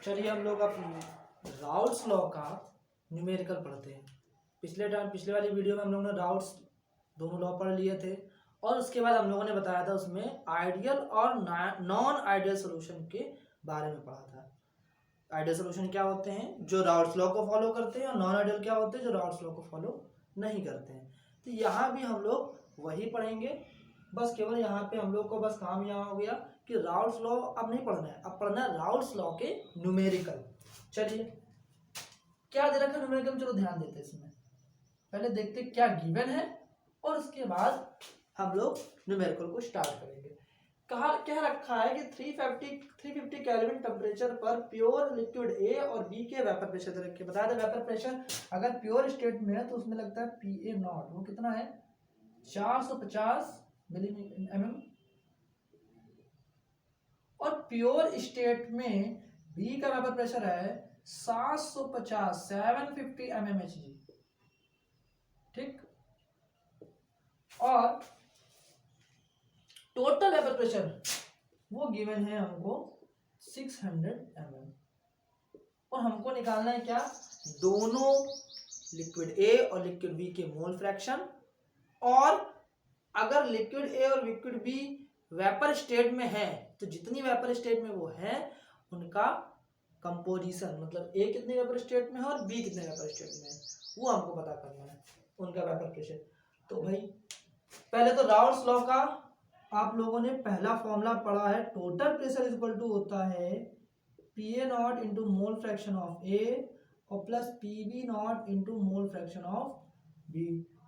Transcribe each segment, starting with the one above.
चलिए हम लोग अब राउल्ट्स लॉ का न्यूमेरिकल पढ़ते हैं। पिछले वाली वीडियो में हम लोगों ने राउल्ट्स दोनों लॉ पढ़ लिए थे और उसके बाद हम लोगों ने बताया था उसमें आइडियल और नॉन आइडियल सोल्यूशन के बारे में पढ़ा था। आइडियल सोल्यूशन क्या होते हैं, जो राउल्ट्स लॉ को फॉलो करते हैं, और नॉन आइडियल क्या होते हैं, जो राउल्ट्स लॉ को फॉलो नहीं करते हैं। तो यहाँ भी हम लोग वही पढ़ेंगे, बस केवल यहाँ पे हम लोग को बस काम यहाँ हो गया कि राउल्ट्स लॉ अब नहीं पढ़ना है, अब पढ़ना है राउल्ट्स लॉ के न्यूमेरिकल। चलिए क्या दे रखा है न्यूमेरिकल, चलो ध्यान देते हैं इसमें। पहले देखते क्या गिवन है और उसके बाद हम लोग न्यूमेरिकल को स्टार्ट करेंगे। कहा क्या रखा है कि 350 केल्विन टेम्परेचर पर प्योर लिक्विड ए और बी के वेपर प्रेशर दे रखे। बताया था वेपर प्रेशर अगर प्योर स्टेट में है तो उसमें लगता है PA नॉट, वो कितना है 450 मिलीमीटर, और प्योर स्टेट में बी का वेपर प्रेशर है 750 mmHg। ठीक, और टोटल वेपर प्रेशर वो गिवन है हमको 600 mm, और हमको निकालना है क्या, दोनों लिक्विड ए और लिक्विड बी के मोल फ्रैक्शन, और अगर लिक्विड ए और लिक्विड बी वेपर स्टेट में है तो जितनी वेपर स्टेट में वो है उनका कंपोजिशन, मतलब ए कितने वेपर स्टेट में है और बी कितने वेपर स्टेट में है, वो हमको पता करना है उनका वेपर प्रेशर। तो भाई पहले तो राउल्ट्स लॉ का आप लोगों ने पहला फॉर्मूला पढ़ा है, total pressure is equal to होता है PA not into mole fraction of A और plus PB not into mole fraction of B.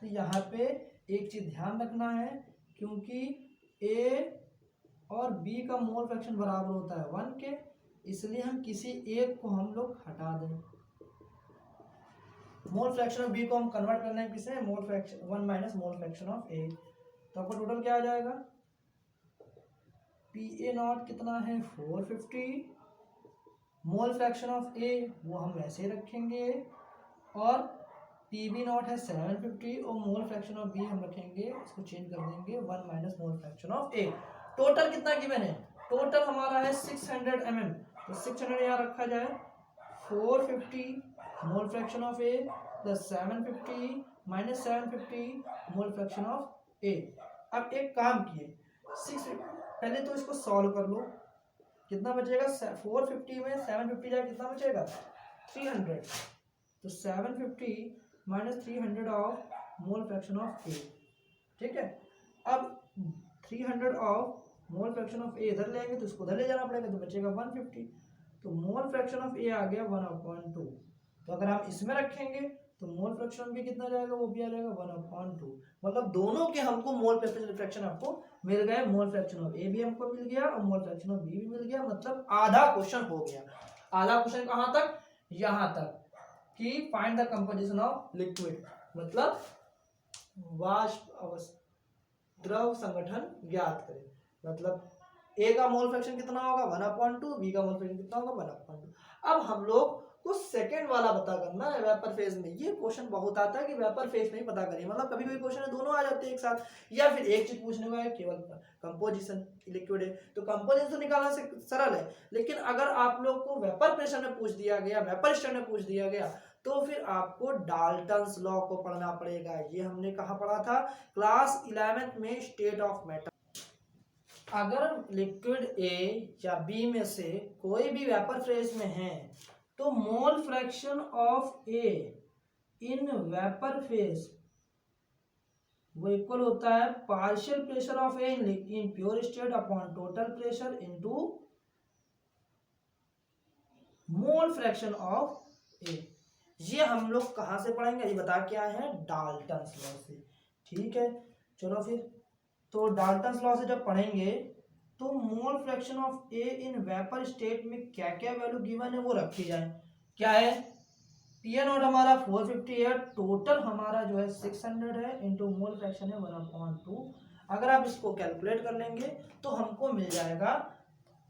तो यहाँ पे एक चीज ध्यान रखना है, क्योंकि ए और बी का मोल फ्रैक्शन बराबर होता है 1 के, इसलिए हम किसी एक को हम लोग हटा दें। मोल फ्रैक्शन ऑफ बी को हम कन्वर्ट करना है किसे, mole fraction 1 minus mole fraction of A. तो आपका टोटल क्या आ जाएगा, PA नॉट कितना है 450, मोल फ्रैक्शन ऑफ ए वो हम वैसे रखेंगे, और PB नॉट है 750 और मोल फ्रैक्शन ऑफ बी हम रखेंगे, इसको चेंज कर देंगे 1 minus mole fraction of A. Total कितना गिवन है, टोटल हमारा है 600 mm, तो 600 यहाँ रखा जाए, 450 mole fraction of A plus 750 minus 750 mole fraction of A. अब एक काम किए, 6 पहले तो इसको सॉल्व कर लो, कितना बचेगा 450 में 750 जाए कितना बचेगा 300, तो 750 minus 300 of mole fraction of A. ठीक है, अब 300 of mole fraction of A इधर लेंगे तो इसको उधर ले जाना पड़ेगा, तो बचेगा 150, तो मोल फ्रैक्शन ऑफ ए आ गया 1/2। तो अगर हम इसमें रखेंगे तो मोल फ्रैक्शन भी कितना जाएगा, वो भी आ जाएगा 1/2। मतलब दोनों के हमको मोल फ्रैक्शन आपको मिल गए, मोल फ्रैक्शन ऑफ ए भी हमको मिल गया और मोल फ्रैक्शन ऑफ बी भी मिल गया, मतलब आधा क्वेश्चन हो गया। आधा क्वेश्चन कहाँ तक, यहाँ तक कि find the composition of liquid, मतलब वाष्प अवस्था द्रव संगठन ज्ञात करें। मतलब ए का मोल फ्रैक्शन कितना होगा 1/2, बी का मोल फ्रैक्शन कितना होगा 1/2। अब हम लोग को सेकंड वाला पता करना है वेपर फेज में। ये क्वेश्चन बहुत आता है कि वेपर फेज में ही पता करिए, मतलब कभी कभी क्वेश्चन दोनों आ जाते हैं एक साथ, या फिर एक चीज पूछने को है केवल कंपोजिशन लिक्विड है तो कंपोजिशन निकालना से सरल है, लेकिन अगर आप लोग को वेपर प्रेशर में पूछ दिया गया, वेपर स्टेट में पूछ दिया गया, तो फिर आपको डाल्टन्स लॉ को पढ़ना पड़ेगा। ये हमने कहाँ पढ़ा था, क्लास 11th में, स्टेट ऑफ मैटर। अगर लिक्विड ए या बी में से कोई भी वेपर फेज में है तो mole fraction of A in vapour phase वो इक्वल होता है partial pressure of A in pure state upon total pressure into mole fraction of A. ये हम लोग कहां से पढ़ेंगे, ये बता क्या है, डाल्टन्स लॉ से। ठीक है, चलो फिर तो डाल्टन्स लॉ से जब पढ़ेंगे तो mole fraction of A in vapour state में क्या क्या वैल्यू गिवन है वो रखी जाए। क्या है, PA नॉट हमारा 450 है, टोटल हमारा जो है 600 है, इंटू मोल फ्रैक्शन है 1/2। अगर आप इसको कैलकुलेट कर लेंगे तो हमको मिल जाएगा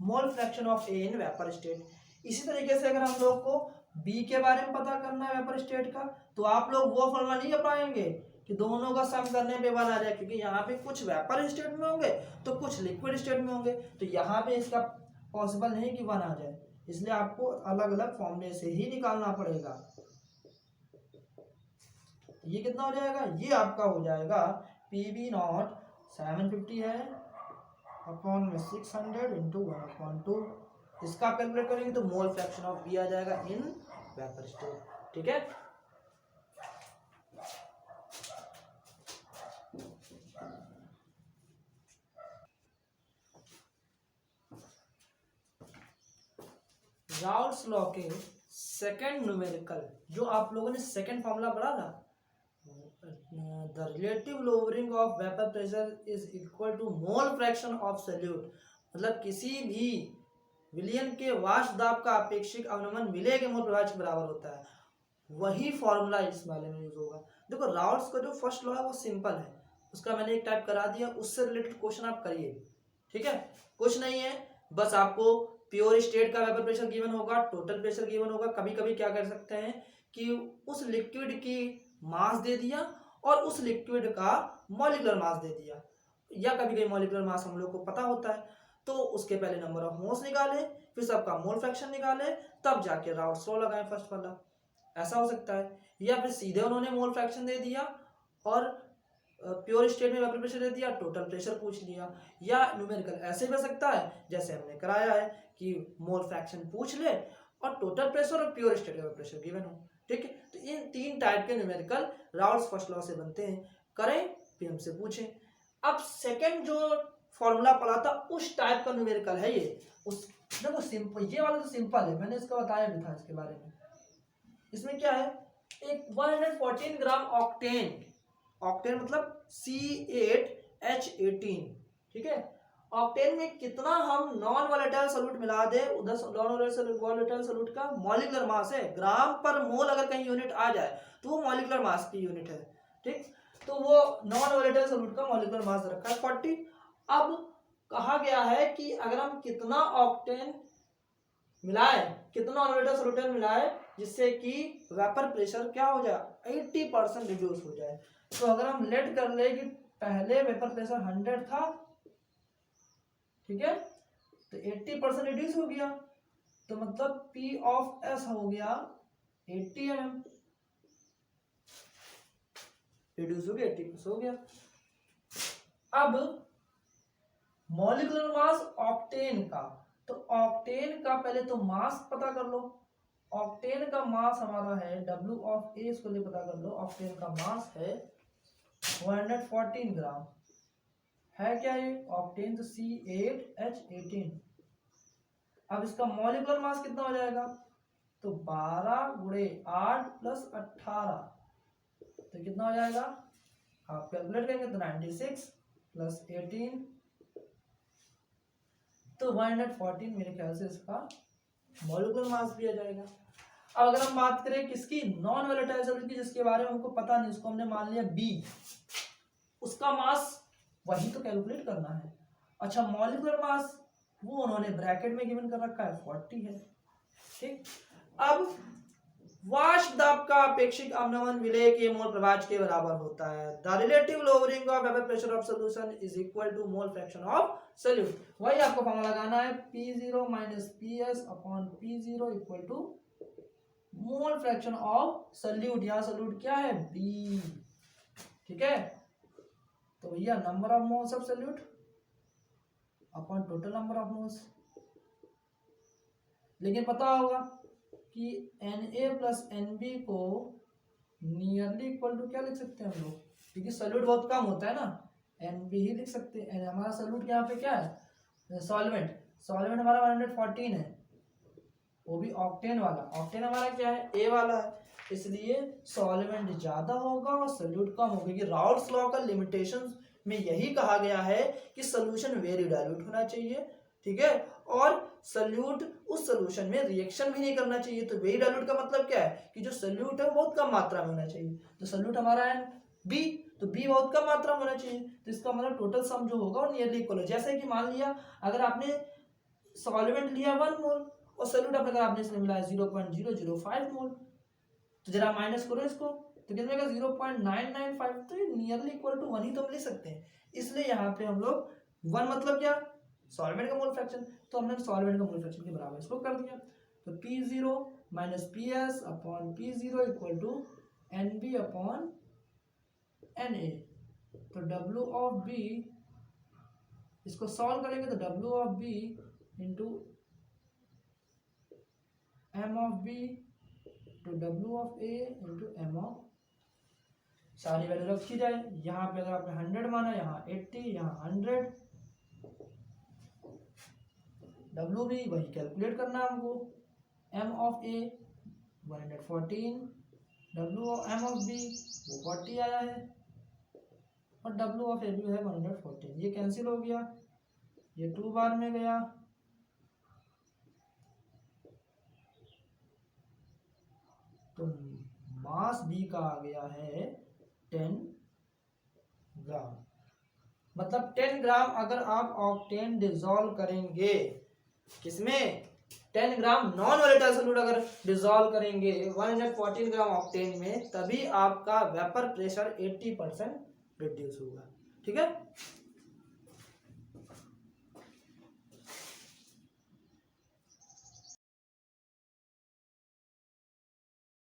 मोल fraction of A in vapour state. इसी तरीके से अगर हम लोग को बी के बारे में पता करना है वेपर स्टेट का, तो आप लोग वो फॉर्मूला नहीं अपनाएंगे कि दोनों का सम करने पे 1 आ जाए, क्योंकि यहाँ पे कुछ वेपर स्टेट में होंगे तो कुछ लिक्विड स्टेट में होंगे, तो यहाँ पे इसका पॉसिबल नहीं कि 1 आ जाए। इसलिए आपको अलग अलग फॉर्मूले से ही निकालना पड़ेगा। ये कितना हो जाएगा, ये आपका हो जाएगा पीबी नॉट 750 है अपॉन में 600 इंटू 1/2। इसका आप कैलकुलेट करेंगे तो मोल फ्रैक्शन ऑफ बी आ जाएगा इन वेपर स्टेट। ठीक है, राउल्ट्स लॉ के सेकंड न्यूमेरिकल जो आप लोगों ने सेकंड फॉर्मूला पढ़ा था, the relative lowering of vapour pressure is equal to mole fraction of solute. मतलब किसी भी विलयन के वाष्प दाब का अपेक्षिक अवनमन विलय के मोल प्रभाव के बराबर होता है। वही फॉर्मूला इस वाले में यूज होगा। देखो राउल्ट्स का जो फर्स्ट लॉ है वो सिंपल है, उसका मैंने एक टाइप करा दिया, उससे रिलेटेड क्वेश्चन आप करिए। ठीक है, कुछ नहीं है, बस आपको प्योर स्टेट का वेपर प्रेशर गिवन होगा, टोटल प्रेशर गिवन होगा। कभी कभी क्या कर सकते हैं कि उस लिक्विड की मास दे दिया और उस लिक्विड का मॉलिक्यूलर मास दे दिया, या कभी कभी मॉलिक्यूलर मास हम लोग को पता होता है तो उसके पहले नंबर ऑफ मोल्स निकाले, फिर सबका मोल फ्रैक्शन निकाले, तब जाके राउल्ट्स लॉ लगाए फर्स्ट वाला। ऐसा हो सकता है, या फिर सीधे उन्होंने मोल फ्रैक्शन दे दिया और प्योर स्टेट में वेपर प्रेशर दे दिया, टोटल प्रेशर पूछ लिया। या न्यूमेरिकल ऐसे भी हो सकता है जैसे हमने कराया है कि मोल फ्रैक्शन पूछ ले और टोटल प्रेशर और प्योर स्टेट का प्रेशर गिवन हो। ठीक है, तो इन तीन टाइप के न्यूमेरिकल राउल्ट्स फर्स्ट लॉ से बनते हैं। करें फिर हमसे पूछें। अब सेकंड जो फॉर्मूला पढ़ा था उस टाइप का न्यूमेरिकल है ये। उस देखो सिंपल, ये वाला तो सिंपल है, मैंने इसका बताया भी था इसके बारे में। इसमें क्या है, एक 114 ग्राम ऑक्टेन, ऑक्टेन मतलब C8H18। ठीक है, ऑक्टेन में कितना हम नॉन वोलेटाइल सॉल्यूट मिला दे, उधर नॉन वोलेटाइल सॉल्यूट का मॉलिक्यूलर मास है, ग्राम पर मोल अगर कहीं यूनिट आ जाए तो वो मॉलिक्यूलर मास की यूनिट है। ठीक, तो वो नॉन वोलेटाइल सॉल्यूट का मॉलिक्यूलर मास रखा है 40। अब कहा गया है कि अगर हम कितना ऑक्टेन मिलाए, कितना नॉन वोलेटाइल सॉल्यूट मिलाए जिससे कि वेपर प्रेशर क्या हो जाए 80% रिड्यूस हो जाए। तो अगर हम लेट कर ले कि पहले वेपर प्रेशर 100 था, ठीक है, तो 80% रिड्यूस हो गया, तो मतलब P ऑफ S हो गया 80 mm, रिड्यूस हो गया 80% हो गया। अब मॉलिक्यूलर मास ऑक्टेन का, तो ऑक्टेन का पहले तो मास पता कर लो। ऑक्टेन का मास हमारा है W ऑफ A, इसको लिए पता कर लो। ऑक्टेन का मास है 114 ग्राम, है क्या ये ऑक्टेन, तो C8H18। अब इसका मॉलिक्यूलर मास कितना हो जाएगा, तो 12 गुणे 8 प्लस 18, तो कितना हो जाएगा, आप कैलकुलेट करेंगे तो 96 प्लस 18, तो 114 मेरे ख्याल से इसका मॉलिक्यूलर मास भी आ जाएगा। अब अगर हम बात करें किसकी, नॉन वोलेटाइल सॉल्यूट की, जिसके बारे में हमको पता नहीं, उसको हमने मान लिया B, उसका मास वही तो कैलकुलेट करना है। अच्छा, मॉलिक्यूलर मास वो उन्होंने ब्रैकेट में गिवन कर रखा है 40 है। ठीक, अब वाष्प दाब का अपेक्षिक अवनमन विलय के मोल प्रभाज के बराबर होता है। The relative lowering of vapour pressure of solution is equal to mole fraction of solute. वही आपको फॉर्मूला लगाना है, P0 minus PS upon P0 equal to mole fraction of solute. यहाँ सॉल्यूट क्या है, B। ठीक है, तो भैया number of moles of solute upon total number of moles. लेकिन पता होगा कि Na प्लस NB को नियरली इक्वल टू क्या लिख सकते हैं हम लोग, क्योंकि सॉल्यूट बहुत कम होता है ना, NB ही लिख सकते हैं। हमारा सॉल्यूट यहाँ पे क्या है, सॉल्वेंट, सॉल्वेंट हमारा 114 है, वो भी ऑक्टेन वाला। ऑक्टेन हमारा क्या है, A वाला है, इसलिए सॉल्वेंट ज्यादा होगा और सॉल्यूट कम होगा। क्योंकि राउल्ट्स लॉ का लिमिटेशन में यही कहा गया है कि सोल्यूशन वेरी डाइल्यूट होना चाहिए। ठीक है, और सॉल्यूट उस सॉल्यूशन में रिएक्शन भी नहीं करना चाहिए। तो वेरी डाइल्यूट का मतलब क्या है कि जो सॉल्यूट है वो बहुत कम मात्रा में होना चाहिए। तो सॉल्यूट हमारा है B, तो B बहुत कम मात्रा में होना चाहिए, तो इसका मतलब टोटल सम जो होगा वो नियरली इक्वल है। जैसे कि मान लिया अगर आपने सॉल्वेंट लिया 1 मोल और सॉल्यूट अगर आपने इसमें मिलाया 0.005 मोल, तो जरा माइनस करो इसको, तो कितने का 0.995, तो ये नियरली इक्वल टू 1 ही तो हम ले सकते हैं। इसलिए यहाँ पे हम लोग 1 मतलब क्या, सॉल्वेंट का मोल फ्रैक्शन, तो हमने सॉल्वेंट का मोल फ्रैक्शन के बराबर इसको कर दिया। तो P0 minus PS upon P0 equal to NB upon NA। तो W ऑफ B, इसको सॉल्व करेंगे तो W of B into M of B to W of A into M of, सारी वैल्यू रखी जाए। यहाँ पे अगर आपने 100 माना, यहाँ 80, यहाँ 100, W भी वही कैलकुलेट करना है हमको। M of A 114, M of B वो 40 आया है, और W ऑफ A भी है 114। ये कैंसिल हो गया, ये 2 बार में गया, तो मास B का आ गया है 10 ग्राम। मतलब 10 ग्राम अगर आप ऑक्टेन डिसॉल्व करेंगे, किसमें, 10 ग्राम नॉन वोलेटाइल सॉल्यूट अगर डिसॉल्व करेंगे 114 ग्राम ऑक्टेन में, तभी आपका वेपर प्रेशर 80% रिड्यूस होगा। ठीक है।